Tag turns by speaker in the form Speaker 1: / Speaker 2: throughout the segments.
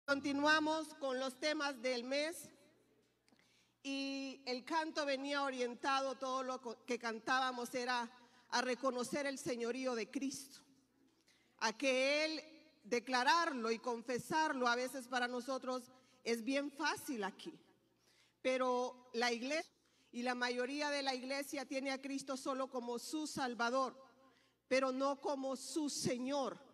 Speaker 1: Continuamos con los temas del mes y el canto venía orientado, todo lo que cantábamos era a reconocer el señorío de Cristo, a que Él declararlo y confesarlo a veces para nosotros es bien fácil aquí, pero la iglesia y la mayoría de la iglesia tiene a Cristo solo como su Salvador, pero no como su Señor.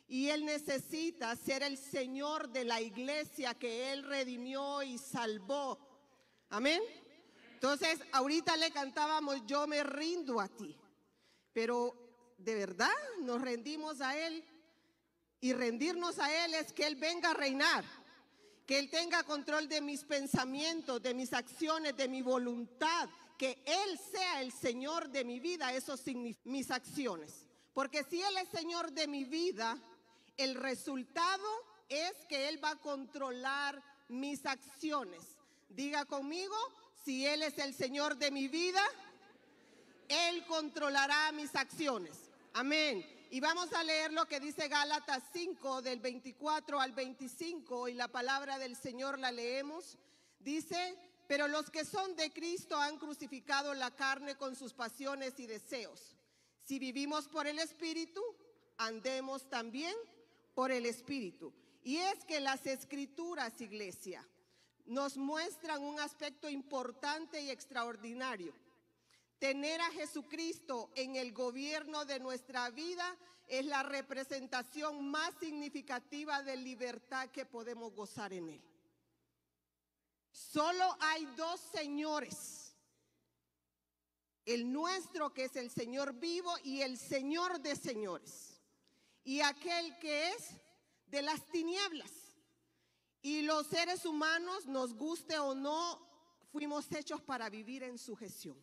Speaker 1: Y Él necesita ser el Señor de la iglesia que Él redimió y salvó. Amén. Entonces, ahorita le cantábamos, yo me rindo a ti. Pero, ¿de verdad nos rendimos a Él? Y rendirnos a Él es que Él venga a reinar. Que Él tenga control de mis pensamientos, de mis acciones, de mi voluntad. Que Él sea el Señor de mi vida, eso significa mis acciones. Porque si Él es Señor de mi vida, el resultado es que Él va a controlar mis acciones. Diga conmigo, si Él es el Señor de mi vida, Él controlará mis acciones. Amén. Y vamos a leer lo que dice Gálatas 5, del 24 al 25, y la palabra del Señor la leemos. Dice, pero los que son de Cristo han crucificado la carne con sus pasiones y deseos. Si vivimos por el Espíritu, andemos también por el Espíritu. Y es que las Escrituras, iglesia, nos muestran un aspecto importante y extraordinario. Tener a Jesucristo en el gobierno de nuestra vida es la representación más significativa de libertad que podemos gozar en Él. Solo hay dos señores. El nuestro, que es el Señor vivo, y el Señor de señores. Y aquel que es de las tinieblas. Y los seres humanos, nos guste o no, fuimos hechos para vivir en sujeción.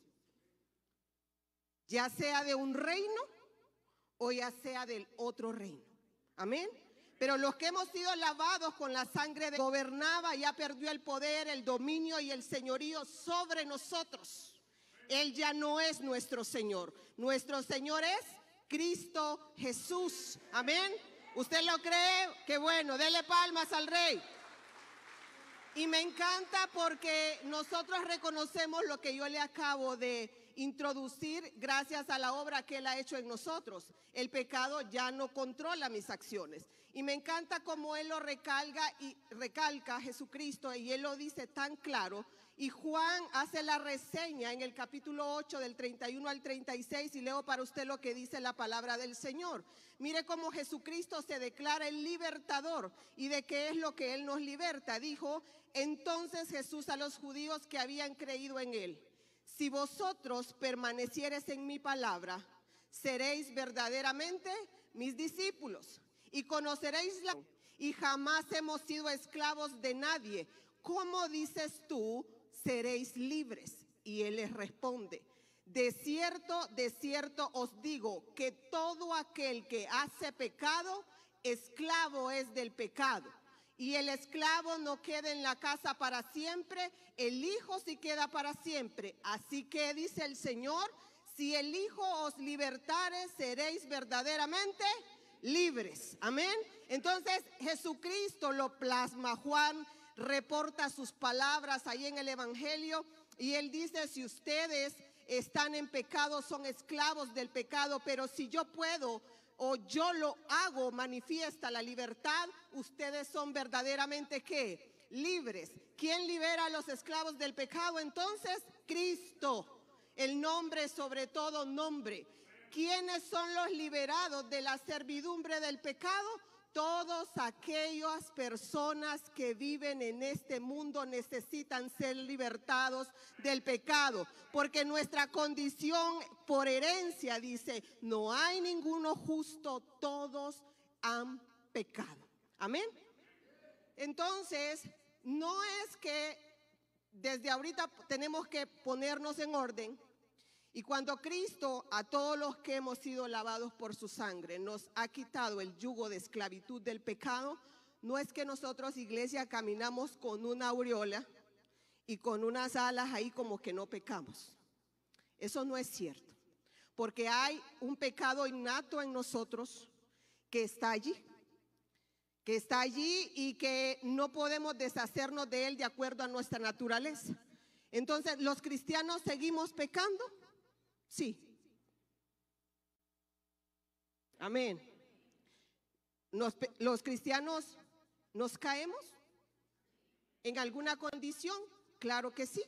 Speaker 1: Ya sea de un reino o ya sea del otro reino. Amén. Pero los que hemos sido lavados con la sangre de gobernaba, ya perdió el poder, el dominio y el señorío sobre nosotros. Él ya no es nuestro Señor. Nuestro Señor es Cristo Jesús. Amén. ¿Usted lo cree? Qué bueno, dele palmas al Rey. Y me encanta porque nosotros reconocemos lo que yo le acabo de introducir gracias a la obra que Él ha hecho en nosotros. El pecado ya no controla mis acciones. Y me encanta cómo Él lo recalca a Jesucristo, y Él lo dice tan claro. Y Juan hace la reseña en el capítulo 8 del 31 al 36, y leo para usted lo que dice la palabra del Señor. Mire cómo Jesucristo se declara el libertador y de qué es lo que Él nos liberta. Dijo entonces Jesús a los judíos que habían creído en Él: si vosotros permaneciereis en mi palabra, seréis verdaderamente mis discípulos y conoceréis la... Y jamás hemos sido esclavos de nadie. ¿Cómo dices tú, seréis libres? Y Él les responde: de cierto os digo que todo aquel que hace pecado, esclavo es del pecado. Y el esclavo no queda en la casa para siempre, el Hijo sí queda para siempre. Así que dice el Señor: si el Hijo os libertare, seréis verdaderamente libres. Amén. Entonces Jesucristo lo plasma. Juan reporta sus palabras ahí en el Evangelio, y él dice: si ustedes están en pecado, son esclavos del pecado, pero si yo puedo o yo lo hago, manifiesta la libertad, ustedes son verdaderamente ¿qué? Libres. ¿Quién libera a los esclavos del pecado entonces? Cristo, el nombre sobre todo nombre. ¿Quiénes son los liberados de la servidumbre del pecado? Todas aquellas personas que viven en este mundo necesitan ser libertados del pecado, porque nuestra condición por herencia dice: no hay ninguno justo, todos han pecado. Amén. Entonces, no es que desde ahorita tenemos que ponernos en orden. Y cuando Cristo, a todos los que hemos sido lavados por su sangre, nos ha quitado el yugo de esclavitud del pecado, no es que nosotros, iglesia, caminamos con una aureola y con unas alas ahí como que no pecamos. Eso no es cierto, porque hay un pecado innato en nosotros que está allí. que está allí y que no podemos deshacernos de él de acuerdo a nuestra naturaleza. Entonces, ¿los cristianos seguimos pecando? Sí. Amén. ¿Los cristianos nos caemos en alguna condición? Claro que sí.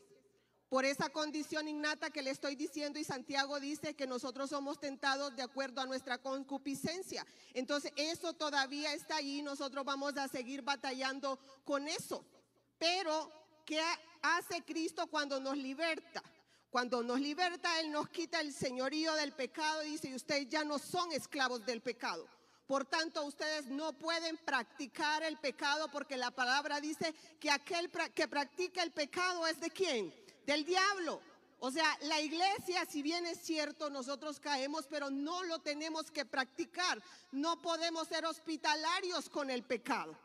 Speaker 1: Por esa condición innata que le estoy diciendo, y Santiago dice que nosotros somos tentados de acuerdo a nuestra concupiscencia. Entonces eso todavía está allí, nosotros vamos a seguir batallando con eso. Pero, ¿qué hace Cristo cuando nos liberta? Cuando nos liberta, Él nos quita el señorío del pecado y dice, y ustedes ya no son esclavos del pecado. Por tanto, ustedes no pueden practicar el pecado, porque la palabra dice que aquel que practica el pecado es ¿de quién? Del diablo. O sea, la iglesia, si bien es cierto, nosotros caemos, pero no lo tenemos que practicar. No podemos ser hospitalarios con el pecado.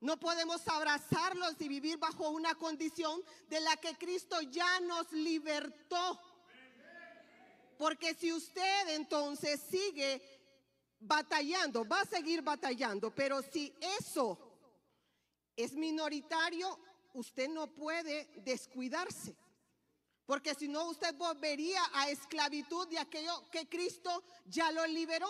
Speaker 1: No podemos abrazarlos y vivir bajo una condición de la que Cristo ya nos libertó. Porque si usted entonces sigue batallando, va a seguir batallando, pero si eso es minoritario, usted no puede descuidarse. Porque si no, usted volvería a esclavitud de aquello que Cristo ya lo liberó.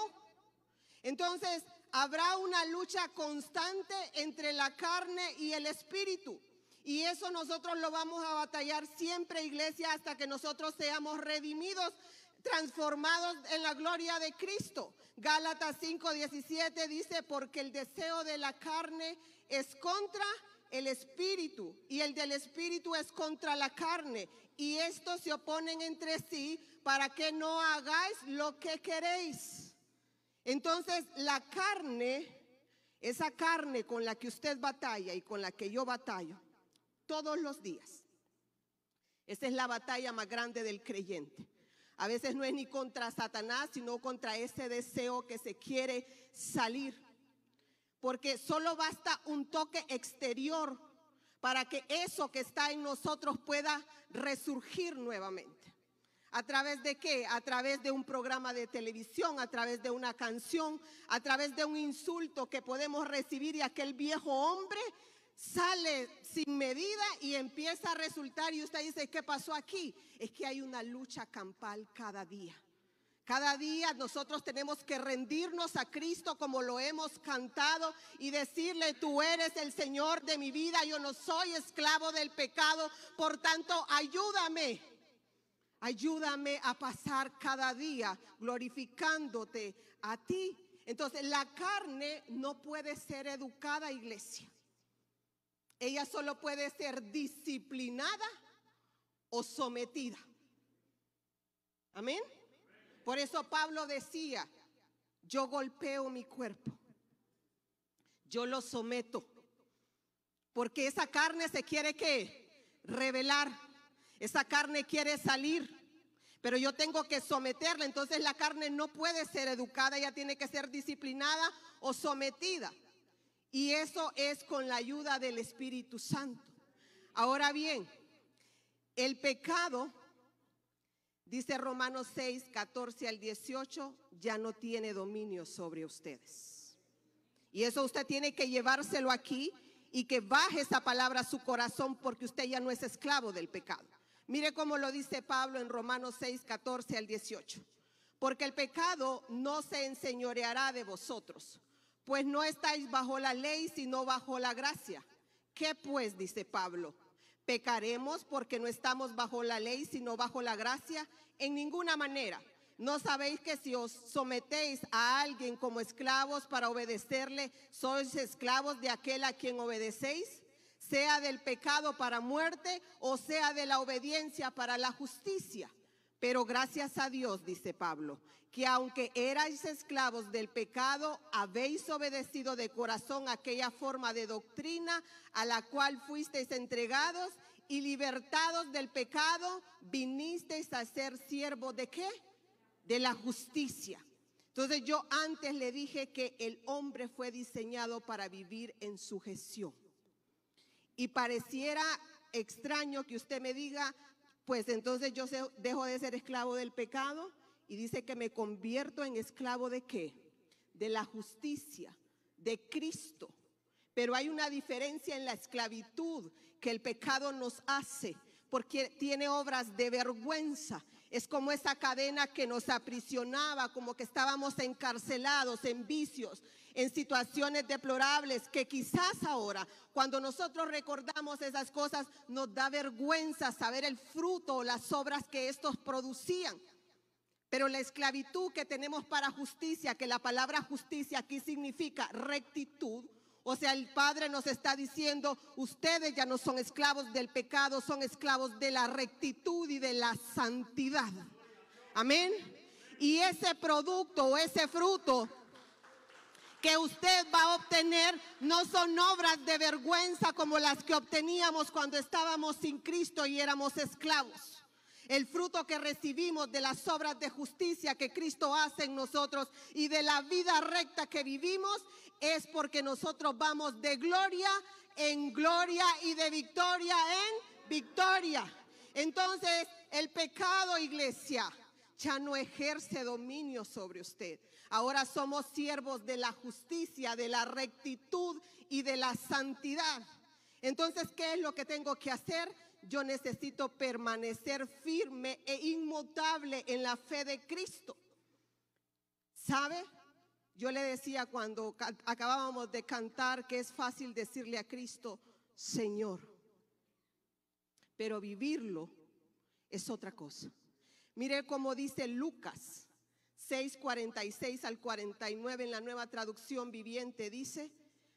Speaker 1: Entonces, habrá una lucha constante entre la carne y el espíritu. Y eso nosotros lo vamos a batallar siempre, iglesia, hasta que nosotros seamos redimidos, transformados en la gloria de Cristo. Gálatas 5:17 dice, porque el deseo de la carne es contra el espíritu y el del espíritu es contra la carne. Y estos se oponen entre sí para que no hagáis lo que queréis. Entonces la carne, esa carne con la que usted batalla y con la que yo batallo todos los días, esa es la batalla más grande del creyente. A veces no es ni contra Satanás, sino contra ese deseo que se quiere salir. Porque solo basta un toque exterior para que eso que está en nosotros pueda resurgir nuevamente. ¿A través de qué? A través de un programa de televisión, a través de una canción, a través de un insulto que podemos recibir, y aquel viejo hombre sale sin medida y empieza a resultar, y usted dice, ¿qué pasó aquí? Es que hay una lucha campal cada día. Cada día nosotros tenemos que rendirnos a Cristo como lo hemos cantado y decirle, tú eres el Señor de mi vida, yo no soy esclavo del pecado, por tanto ayúdame. Ayúdame a pasar cada día glorificándote a ti. Entonces la carne no puede ser educada, iglesia. Ella solo puede ser disciplinada o sometida. Amén. Por eso Pablo decía, yo golpeo mi cuerpo, yo lo someto, porque esa carne se quiere ¿qué? Rebelar, esa carne quiere salir, pero yo tengo que someterla. Entonces la carne no puede ser educada, ella tiene que ser disciplinada o sometida, y eso es con la ayuda del Espíritu Santo. Ahora bien, el pecado, dice Romanos 6:14-18, ya no tiene dominio sobre ustedes. Y eso usted tiene que llevárselo aquí y que baje esa palabra a su corazón, porque usted ya no es esclavo del pecado. Mire cómo lo dice Pablo en Romanos 6:14-18. Porque el pecado no se enseñoreará de vosotros, pues no estáis bajo la ley, sino bajo la gracia. ¿Qué pues? Dice Pablo. ¿Pecaremos porque no estamos bajo la ley, sino bajo la gracia? En ninguna manera. ¿No sabéis que si os sometéis a alguien como esclavos para obedecerle, sois esclavos de aquel a quien obedecéis? Sea del pecado para muerte o sea de la obediencia para la justicia. Pero gracias a Dios, dice Pablo, que aunque erais esclavos del pecado, habéis obedecido de corazón aquella forma de doctrina a la cual fuisteis entregados, y libertados del pecado, vinisteis a ser siervos ¿de qué? De la justicia. Entonces yo antes le dije que el hombre fue diseñado para vivir en sujeción. Y pareciera extraño que usted me diga, pues entonces yo dejo de ser esclavo del pecado, y dice que me convierto en esclavo ¿de qué? De la justicia, de Cristo. Pero hay una diferencia en la esclavitud que el pecado nos hace, porque tiene obras de vergüenza. Es como esa cadena que nos aprisionaba, como que estábamos encarcelados en vicios, en situaciones deplorables, que quizás ahora, cuando nosotros recordamos esas cosas, nos da vergüenza saber el fruto o las obras que estos producían. Pero la esclavitud que tenemos para justicia, que la palabra justicia aquí significa rectitud, o sea, el Padre nos está diciendo, ustedes ya no son esclavos del pecado, son esclavos de la rectitud y de la santidad. Amén. Y ese producto o ese fruto que usted va a obtener no son obras de vergüenza como las que obteníamos cuando estábamos sin Cristo y éramos esclavos. El fruto que recibimos de las obras de justicia que Cristo hace en nosotros y de la vida recta que vivimos es porque nosotros vamos de gloria en gloria y de victoria en victoria. Entonces, el pecado, iglesia, ya no ejerce dominio sobre usted. Ahora somos siervos de la justicia, de la rectitud y de la santidad. Entonces, ¿qué es lo que tengo que hacer? Yo necesito permanecer firme e inmutable en la fe de Cristo. ¿Sabe? Yo le decía cuando acabábamos de cantar que es fácil decirle a Cristo, Señor, pero vivirlo es otra cosa. Mire cómo dice Lucas 6:46 al 49 en la Nueva Traducción Viviente, dice,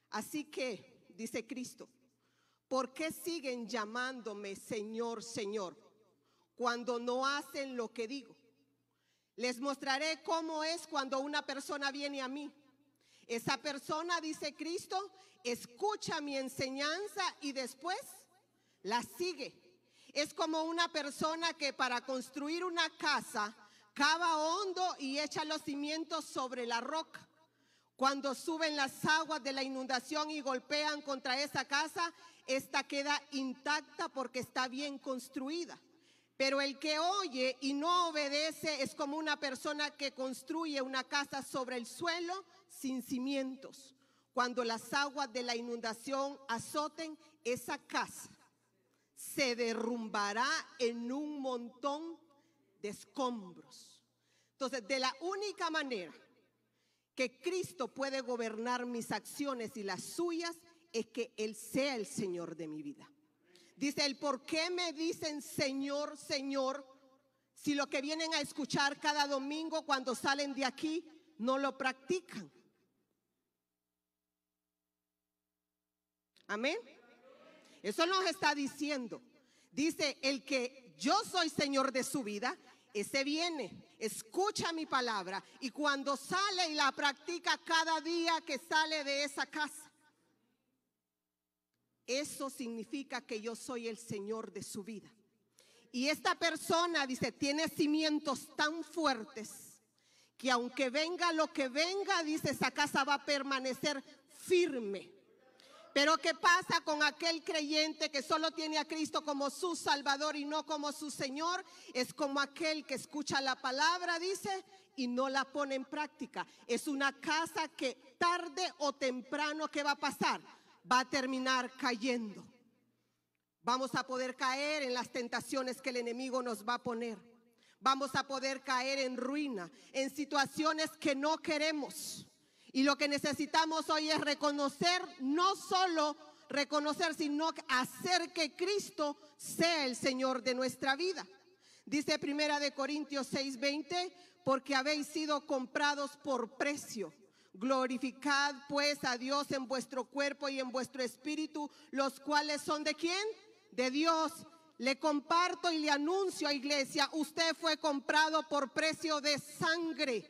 Speaker 1: así que, dice Cristo, ¿por qué siguen llamándome Señor, Señor, cuando no hacen lo que digo? Les mostraré cómo es cuando una persona viene a mí. Esa persona, dice Cristo, escucha mi enseñanza y después la sigue. Es como una persona que para construir una casa cava hondo y echa los cimientos sobre la roca. Cuando suben las aguas de la inundación y golpean contra esa casa, esta queda intacta porque está bien construida. Pero el que oye y no obedece es como una persona que construye una casa sobre el suelo sin cimientos. Cuando las aguas de la inundación azoten esa casa, se derrumbará en un montón de escombros. Entonces, de la única manera que Cristo puede gobernar mis acciones y las suyas es que Él sea el Señor de mi vida. Dice él, ¿por qué me dicen Señor, Señor, si lo que vienen a escuchar cada domingo cuando salen de aquí no lo practican? Amén. Eso nos está diciendo. Dice, el que yo soy Señor de su vida, ese viene, escucha mi palabra y cuando sale y la practica cada día que sale de esa casa, eso significa que yo soy el Señor de su vida. Y esta persona, dice, tiene cimientos tan fuertes que aunque venga lo que venga, dice, esa casa va a permanecer firme. Pero ¿qué pasa con aquel creyente que solo tiene a Cristo como su Salvador y no como su Señor? Es como aquel que escucha la palabra, dice, y no la pone en práctica. Es una casa que tarde o temprano, ¿qué va a pasar? Va a terminar cayendo. Vamos a poder caer en las tentaciones que el enemigo nos va a poner. Vamos a poder caer en ruina, en situaciones que no queremos. Y lo que necesitamos hoy es reconocer, no solo reconocer, sino hacer que Cristo sea el Señor de nuestra vida. Dice 1 Corintios 6:20, porque habéis sido comprados por precio. Glorificad pues a Dios en vuestro cuerpo y en vuestro espíritu, los cuales son ¿de quién? De Dios. Le comparto y le anuncio a iglesia, usted fue comprado por precio de sangre.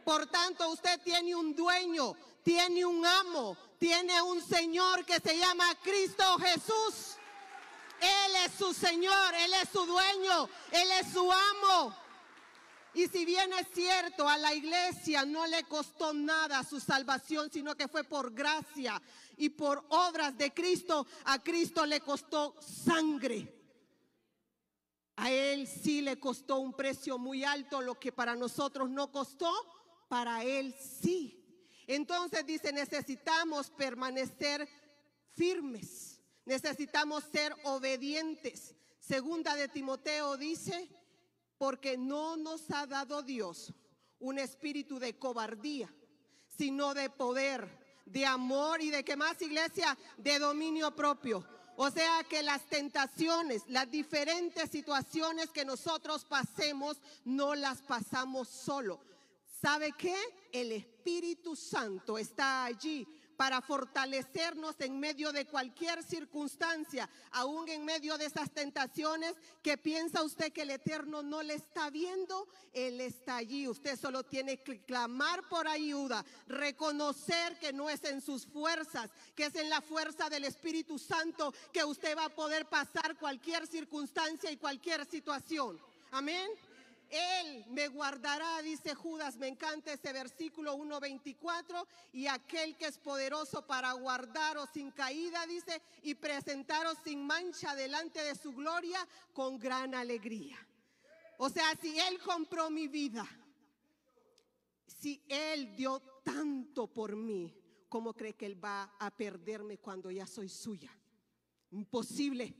Speaker 1: Por tanto, usted tiene un dueño, tiene un amo, tiene un Señor que se llama Cristo Jesús. Él es su Señor, Él es su dueño, Él es su amo. Y si bien es cierto, a la iglesia no le costó nada su salvación, sino que fue por gracia y por obras de Cristo, a Cristo le costó sangre. A Él sí le costó un precio muy alto, lo que para nosotros no costó, para Él sí. Entonces dice, necesitamos permanecer firmes, necesitamos ser obedientes. Segunda de Timoteo dice, porque no nos ha dado Dios un espíritu de cobardía, sino de poder, de amor y de ¿qué más, iglesia? De dominio propio. O sea que las tentaciones, las diferentes situaciones que nosotros pasemos, no las pasamos solo. ¿Sabe qué? El Espíritu Santo está allí para fortalecernos en medio de cualquier circunstancia, aún en medio de esas tentaciones que piensa usted que el Eterno no le está viendo. Él está allí. Usted solo tiene que clamar por ayuda, reconocer que no es en sus fuerzas, que es en la fuerza del Espíritu Santo que usted va a poder pasar cualquier circunstancia y cualquier situación. Amén. Él me guardará, dice Judas. Me encanta ese versículo 1:24. Y aquel que es poderoso para guardaros sin caída, dice, y presentaros sin mancha delante de su gloria con gran alegría. O sea, si Él compró mi vida, si Él dio tanto por mí, ¿cómo cree que Él va a perderme cuando ya soy suya? Imposible.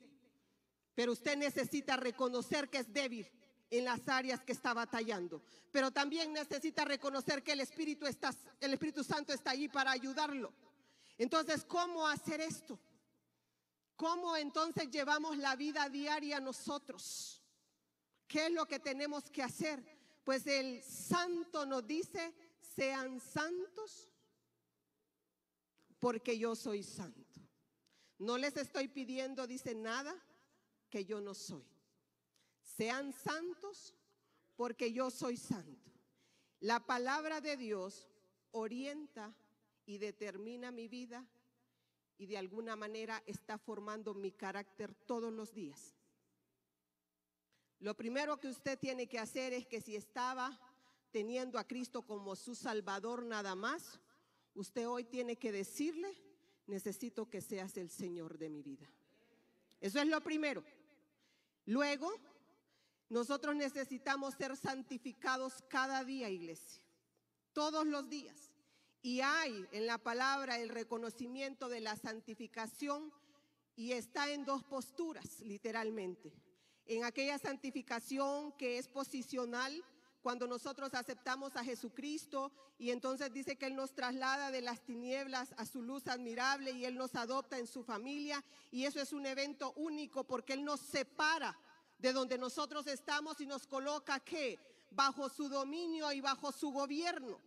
Speaker 1: Pero usted necesita reconocer que es débil en las áreas que está batallando, pero también necesita reconocer que el Espíritu Santo está allí para ayudarlo. Entonces, ¿cómo hacer esto? ¿Cómo entonces llevamos la vida diaria nosotros? ¿Qué es lo que tenemos que hacer? Pues el Santo nos dice, sean santos porque yo soy santo. No les estoy pidiendo, dice, nada que yo no soy. Sean santos porque yo soy santo. La palabra de Dios orienta y determina mi vida y de alguna manera está formando mi carácter todos los días. Lo primero que usted tiene que hacer es que si estaba teniendo a Cristo como su Salvador nada más, usted hoy tiene que decirle, necesito que seas el Señor de mi vida. Eso es lo primero. Luego, nosotros necesitamos ser santificados cada día, iglesia, todos los días. Y hay en la palabra el reconocimiento de la santificación y está en dos posturas, literalmente. En aquella santificación que es posicional, cuando nosotros aceptamos a Jesucristo y entonces dice que Él nos traslada de las tinieblas a su luz admirable y Él nos adopta en su familia, y eso es un evento único porque Él nos separa de donde nosotros estamos y nos coloca ¿qué? Bajo su dominio y bajo su gobierno.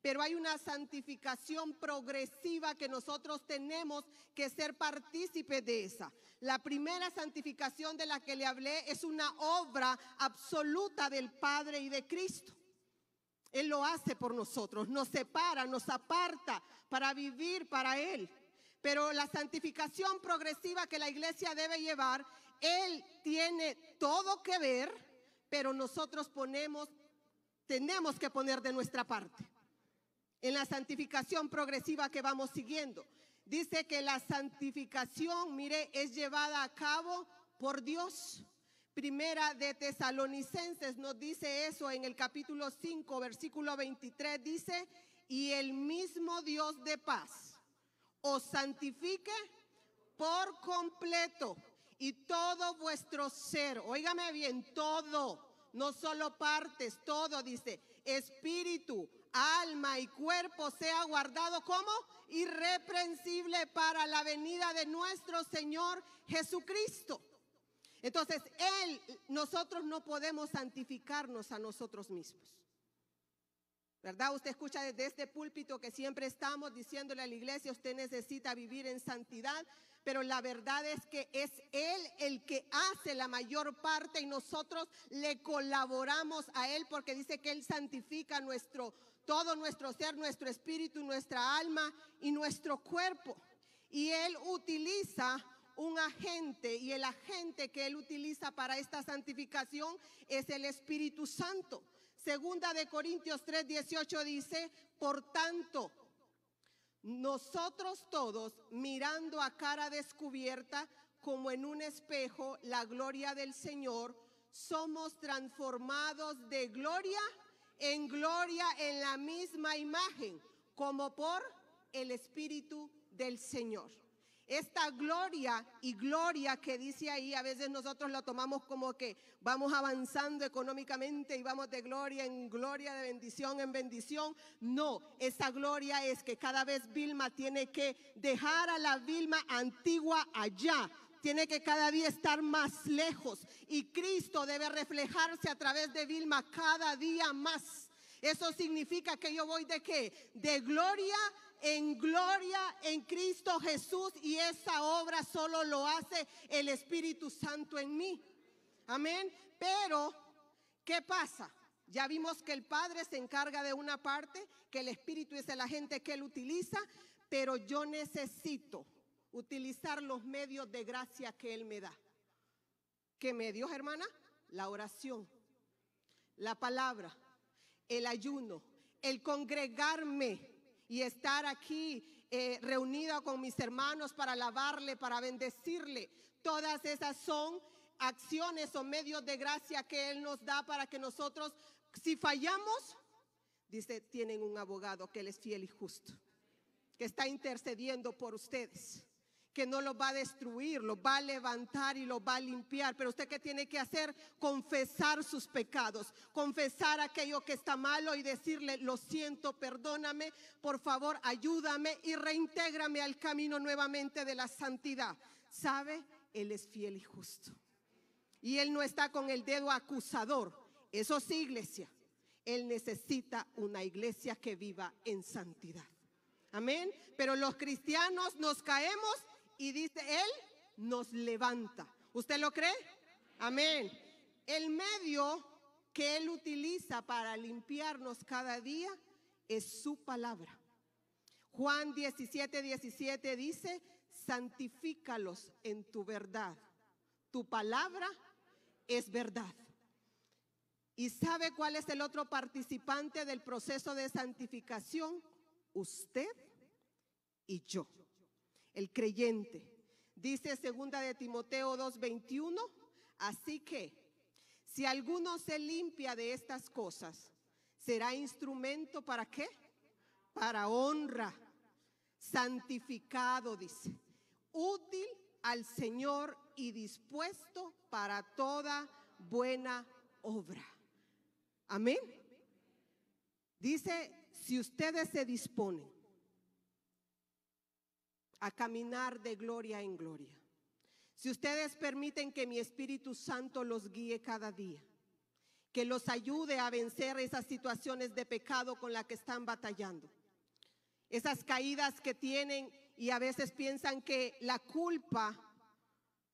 Speaker 1: Pero hay una santificación progresiva que nosotros tenemos que ser partícipes de esa. La primera santificación de la que le hablé es una obra absoluta del Padre y de Cristo. Él lo hace por nosotros, nos separa, nos aparta para vivir para Él. Pero la santificación progresiva que la iglesia debe llevar, Él tiene todo que ver, pero nosotros tenemos que poner de nuestra parte. En la santificación progresiva que vamos siguiendo, dice que la santificación, mire, es llevada a cabo por Dios. Primera de Tesalonicenses nos dice eso en el capítulo 5, versículo 23, dice, y el mismo Dios de paz os santifique por completo y todo vuestro ser, óigame bien, todo, no solo partes, todo, dice, espíritu, alma y cuerpo sea guardado como irreprensible para la venida de nuestro Señor Jesucristo. Entonces, nosotros no podemos santificarnos a nosotros mismos, ¿verdad? Usted escucha desde este púlpito que siempre estamos diciéndole a la iglesia, usted necesita vivir en santidad, pero la verdad es que es Él el que hace la mayor parte y nosotros le colaboramos a Él porque dice que Él santifica todo nuestro ser, nuestro espíritu, nuestra alma y nuestro cuerpo. Y Él utiliza un agente, y el agente que Él utiliza para esta santificación es el Espíritu Santo. Segunda de Corintios 3:18 dice, por tanto, nosotros todos, mirando a cara descubierta, como en un espejo, la gloria del Señor, somos transformados de gloria en gloria en la misma imagen, como por el Espíritu del Señor. Esta gloria y gloria que dice ahí, a veces nosotros lo tomamos como que vamos avanzando económicamente y vamos de gloria en gloria, de bendición en bendición. No, esa gloria es que cada vez Vilma tiene que dejar a la Vilma antigua allá. Tiene que cada día estar más lejos y Cristo debe reflejarse a través de Vilma cada día más. Eso significa que yo voy ¿de qué? De gloria en Cristo Jesús, y esa obra solo lo hace el Espíritu Santo en mí. Amén. Pero, ¿qué pasa? Ya vimos que el Padre se encarga de una parte, que el Espíritu es el agente que Él utiliza, pero yo necesito utilizar los medios de gracia que Él me da. ¿Qué medios, hermana? La oración, la palabra, el ayuno, el congregarme y estar aquí reunida con mis hermanos para alabarle, para bendecirle. Todas esas son acciones o medios de gracia que Él nos da para que nosotros, si fallamos, dice, tienen un abogado que Él es fiel y justo, que está intercediendo por ustedes, que no los va a destruir, los va a levantar y los va a limpiar. Pero usted, ¿qué tiene que hacer? Confesar sus pecados, confesar aquello que está malo y decirle, lo siento, perdóname, por favor, ayúdame y reintégrame al camino nuevamente de la santidad. ¿Sabe? Él es fiel y justo. Y Él no está con el dedo acusador. Eso sí, iglesia. Él necesita una iglesia que viva en santidad. Amén. Pero los cristianos nos caemos y dice, Él nos levanta. ¿Usted lo cree? Amén. El medio que Él utiliza para limpiarnos cada día es su palabra. Juan 17:17 dice, santifícalos en tu verdad. Tu palabra es verdad. ¿Y sabe cuál es el otro participante del proceso de santificación? Usted y yo, el creyente. Dice 2 de Timoteo 2:21, así que si alguno se limpia de estas cosas, será instrumento ¿para qué? Para honra, santificado, dice, útil al Señor y dispuesto para toda buena obra. Amén. Dice, si ustedes se disponen a caminar de gloria en gloria, si ustedes permiten que mi Espíritu Santo los guíe cada día, que los ayude a vencer esas situaciones de pecado con las que están batallando, esas caídas que tienen y a veces piensan que la culpa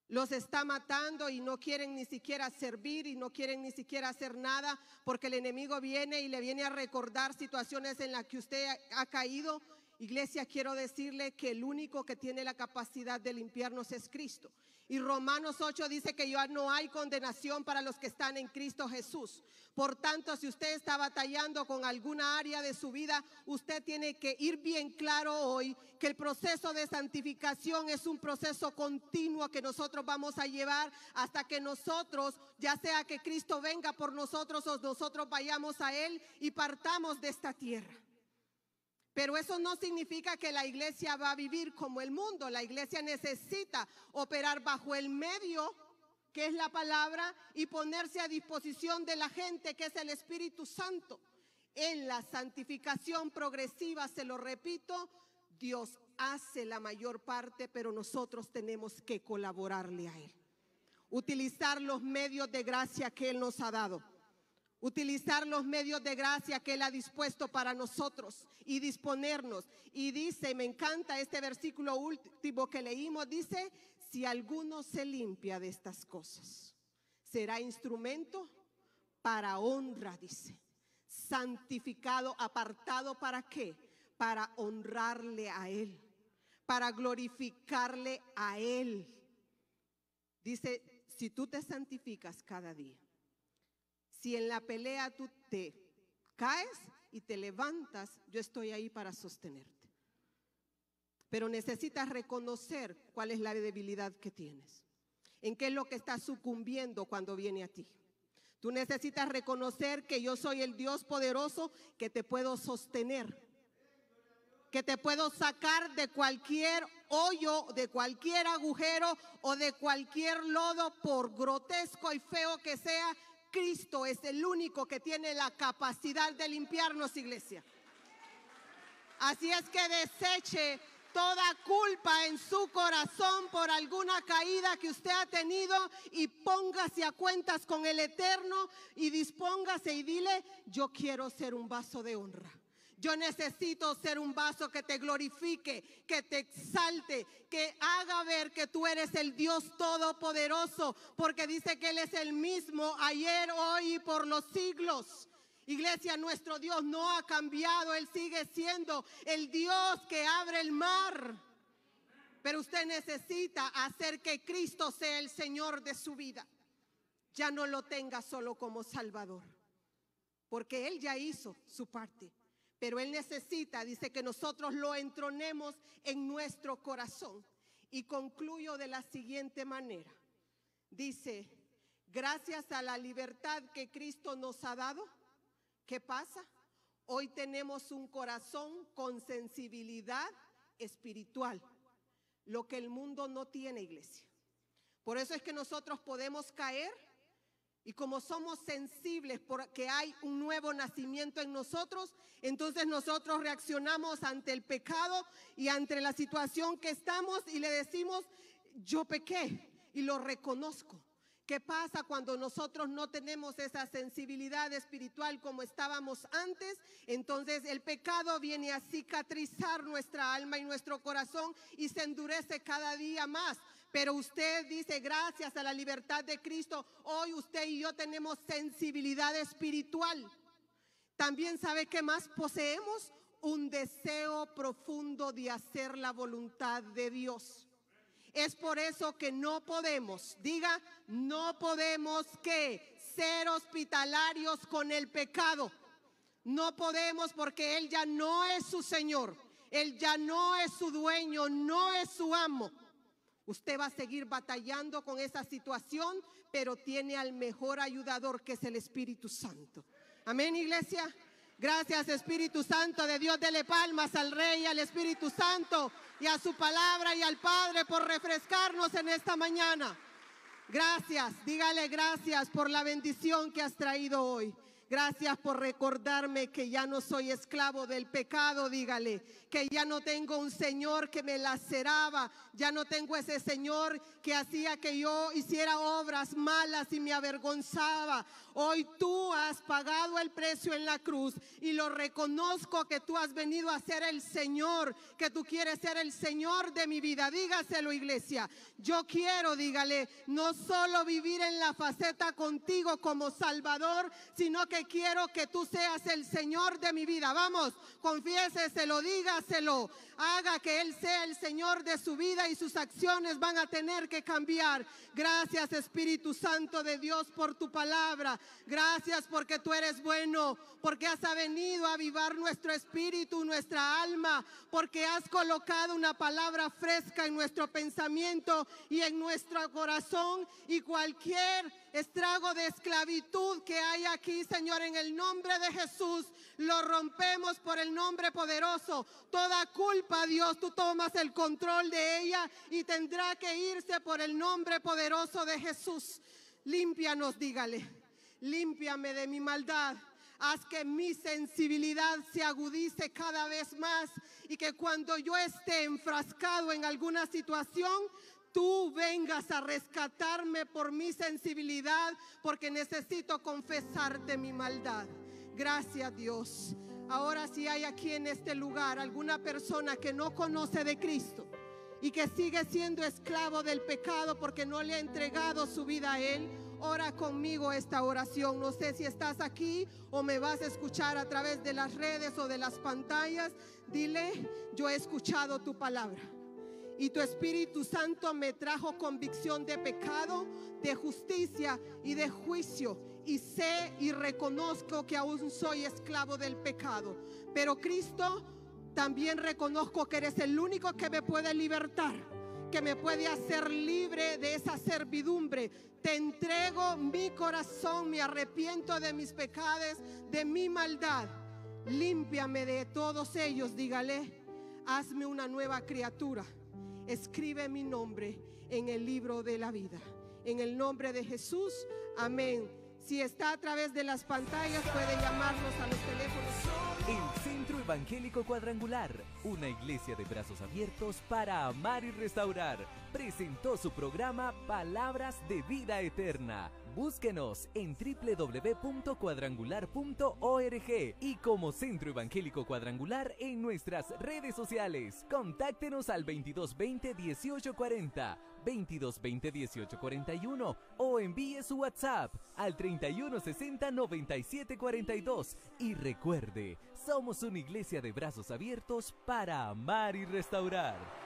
Speaker 1: los está matando y no quieren ni siquiera servir y no quieren ni siquiera hacer nada porque el enemigo viene y le viene a recordar situaciones en las que usted ha caído. Iglesia, quiero decirle que el único que tiene la capacidad de limpiarnos es Cristo. Y Romanos 8 dice que ya no hay condenación para los que están en Cristo Jesús. Por tanto, si usted está batallando con alguna área de su vida, usted tiene que ir bien claro hoy que el proceso de santificación es un proceso continuo que nosotros vamos a llevar hasta que nosotros, ya sea que Cristo venga por nosotros o nosotros vayamos a Él y partamos de esta tierra. Pero eso no significa que la iglesia va a vivir como el mundo. La iglesia necesita operar bajo el medio, que es la palabra, y ponerse a disposición de la gente, que es el Espíritu Santo. En la santificación progresiva, se lo repito, Dios hace la mayor parte, pero nosotros tenemos que colaborarle a Él. Utilizar los medios de gracia que Él nos ha dado. Utilizar los medios de gracia que Él ha dispuesto para nosotros y disponernos. Y dice, me encanta este versículo último que leímos, dice, si alguno se limpia de estas cosas, será instrumento para honra, dice, santificado, apartado ¿para qué? Para honrarle a Él, para glorificarle a Él. Dice, si tú te santificas cada día, si en la pelea tú te caes y te levantas, yo estoy ahí para sostenerte. Pero necesitas reconocer cuál es la debilidad que tienes, en qué es lo que estás sucumbiendo cuando viene a ti. Tú necesitas reconocer que yo soy el Dios poderoso que te puedo sostener. que te puedo sacar de cualquier hoyo, de cualquier agujero o de cualquier lodo, por grotesco y feo que sea. Cristo es el único que tiene la capacidad de limpiarnos, iglesia. Así es que deseche toda culpa en su corazón por alguna caída que usted ha tenido y póngase a cuentas con el Eterno y dispóngase y dile: yo quiero ser un vaso de honra. Yo necesito ser un vaso que te glorifique, que te exalte, que haga ver que tú eres el Dios todopoderoso, porque dice que Él es el mismo ayer, hoy y por los siglos. Iglesia, nuestro Dios no ha cambiado, Él sigue siendo el Dios que abre el mar. Pero usted necesita hacer que Cristo sea el Señor de su vida. Ya no lo tenga solo como Salvador, porque Él ya hizo su parte. Pero Él necesita, dice, que nosotros lo entronemos en nuestro corazón. Y concluyo de la siguiente manera. Dice: gracias a la libertad que Cristo nos ha dado, ¿qué pasa? Hoy tenemos un corazón con sensibilidad espiritual, lo que el mundo no tiene, iglesia. Por eso es que nosotros podemos caer, y como somos sensibles porque hay un nuevo nacimiento en nosotros, entonces nosotros reaccionamos ante el pecado y ante la situación que estamos y le decimos: yo pequé, y lo reconozco. ¿Qué pasa cuando nosotros no tenemos esa sensibilidad espiritual como estábamos antes? Entonces el pecado viene a cicatrizar nuestra alma y nuestro corazón y se endurece cada día más. Pero usted dice: gracias a la libertad de Cristo, hoy usted y yo tenemos sensibilidad espiritual. También, ¿sabe qué más poseemos? Un deseo profundo de hacer la voluntad de Dios. Es por eso que no podemos, diga, no podemos ¿qué? Ser hospitalarios con el pecado. No podemos, porque Él ya no es su Señor, Él ya no es su dueño, no es su amo. Usted va a seguir batallando con esa situación, pero tiene al mejor ayudador, que es el Espíritu Santo. Amén, iglesia. Gracias, Espíritu Santo de Dios. Dele palmas al Rey, al Espíritu Santo y a su palabra y al Padre por refrescarnos en esta mañana. Gracias, dígale gracias por la bendición que has traído hoy. Gracias por recordarme que ya no soy esclavo del pecado, dígale, que ya no tengo un Señor que me laceraba, ya no tengo ese Señor que hacía que yo hiciera obras malas y me avergonzaba. Hoy tú has pagado el precio en la cruz y lo reconozco, que tú has venido a ser el Señor, que tú quieres ser el Señor de mi vida. Dígaselo, iglesia. Yo quiero, dígale, no solo vivir en la faceta contigo como Salvador, sino que quiero que tú seas el Señor de mi vida. Vamos, confiéseselo, dígaselo. Haga que Él sea el Señor de su vida y sus acciones van a tener que cambiar. Gracias, Espíritu Santo de Dios, por tu palabra. Gracias porque tú eres bueno, porque has venido a avivar nuestro espíritu, nuestra alma, porque has colocado una palabra fresca en nuestro pensamiento y en nuestro corazón, y cualquier estrago de esclavitud que hay aquí, Señor, en el nombre de Jesús, lo rompemos por el nombre poderoso. Toda culpa, Dios, tú tomas el control de ella y tendrá que irse por el nombre poderoso de Jesús. Límpianos, dígale, límpiame de mi maldad. Haz que mi sensibilidad se agudice cada vez más y que cuando yo esté enfrascado en alguna situación, tú vengas a rescatarme por mi sensibilidad, porque necesito confesarte mi maldad. Gracias, Dios. Ahora, si hay aquí en este lugar alguna persona que no conoce de Cristo y que sigue siendo esclavo del pecado porque no le ha entregado su vida a Él, ora conmigo esta oración. No sé si estás aquí o me vas a escuchar a través de las redes o de las pantallas. Dile: yo he escuchado tu palabra y tu Espíritu Santo me trajo convicción de pecado, de justicia y de juicio, y sé y reconozco que aún soy esclavo del pecado. Pero Cristo, también reconozco que eres el único que me puede libertar, que me puede hacer libre de esa servidumbre. Te entrego mi corazón, me arrepiento de mis pecados, de mi maldad. Límpiame de todos ellos, dígale. hazme una nueva criatura. Escribe mi nombre en el libro de la vida. En el nombre de Jesús, amén. Si está a través de las pantallas, puede llamarnos a los teléfonos.
Speaker 2: El Centro Evangélico Cuadrangular, una iglesia de brazos abiertos para amar y restaurar, presentó su programa Palabras de Vida Eterna. Búsquenos en www.cuadrangular.org y como Centro Evangélico Cuadrangular en nuestras redes sociales. Contáctenos al 2220-1840, 2220-1841 o envíe su WhatsApp al 3160-9742. Y recuerde, somos una iglesia de brazos abiertos para amar y restaurar.